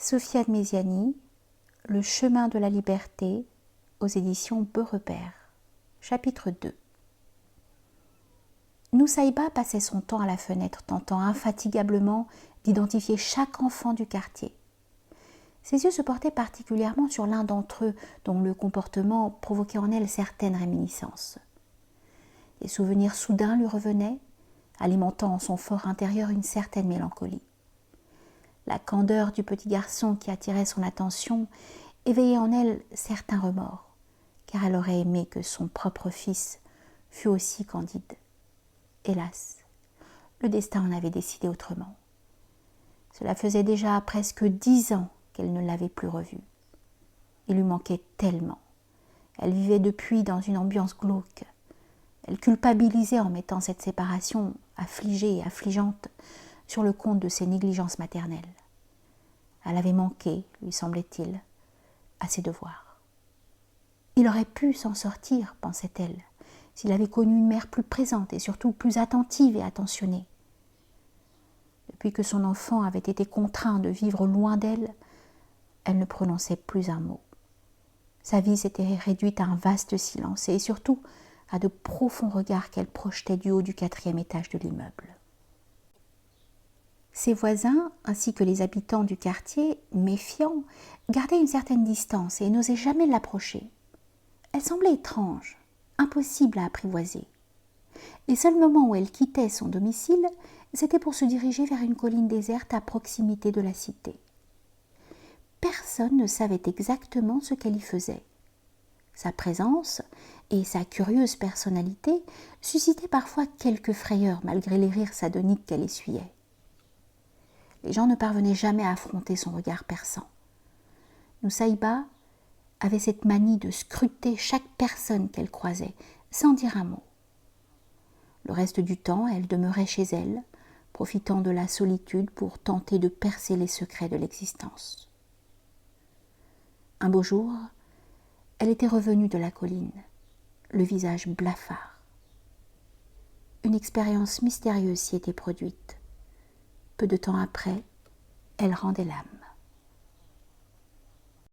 Sophia de Méziani, Le chemin de la liberté, aux éditions Beaurepaire. Chapitre 2. Nussaïba passait son temps à la fenêtre, tentant infatigablement d'identifier chaque enfant du quartier. Ses yeux se portaient particulièrement sur l'un d'entre eux, dont le comportement provoquait en elle certaines réminiscences. Des souvenirs soudains lui revenaient, alimentant en son fort intérieur une certaine mélancolie. La candeur du petit garçon qui attirait son attention éveillait en elle certains remords, car elle aurait aimé que son propre fils fût aussi candide. Hélas, le destin en avait décidé autrement. Cela faisait déjà presque 10 ans qu'elle ne l'avait plus revu. Il lui manquait tellement. Elle vivait depuis dans une ambiance glauque. Elle culpabilisait en mettant cette séparation affligée et affligeante sur le compte de ses négligences maternelles. Elle avait manqué, lui semblait-il, à ses devoirs. Il aurait pu s'en sortir, pensait-elle, s'il avait connu une mère plus présente et surtout plus attentive et attentionnée. Depuis que son enfant avait été contraint de vivre loin d'elle, elle ne prononçait plus un mot. Sa vie s'était réduite à un vaste silence et surtout à de profonds regards qu'elle projetait du haut du 4e étage de l'immeuble. Ses voisins, ainsi que les habitants du quartier, méfiants, gardaient une certaine distance et n'osaient jamais l'approcher. Elle semblait étrange, impossible à apprivoiser. Les seuls moments où elle quittait son domicile, c'était pour se diriger vers une colline déserte à proximité de la cité. Personne ne savait exactement ce qu'elle y faisait. Sa présence et sa curieuse personnalité suscitaient parfois quelques frayeurs malgré les rires sardoniques qu'elle essuyait. Les gens ne parvenaient jamais à affronter son regard perçant. Nussaïba avait cette manie de scruter chaque personne qu'elle croisait, sans dire un mot. Le reste du temps, elle demeurait chez elle, profitant de la solitude pour tenter de percer les secrets de l'existence. Un beau jour, elle était revenue de la colline, le visage blafard. Une expérience mystérieuse s'y était produite. Peu de temps après, elle rendait l'âme.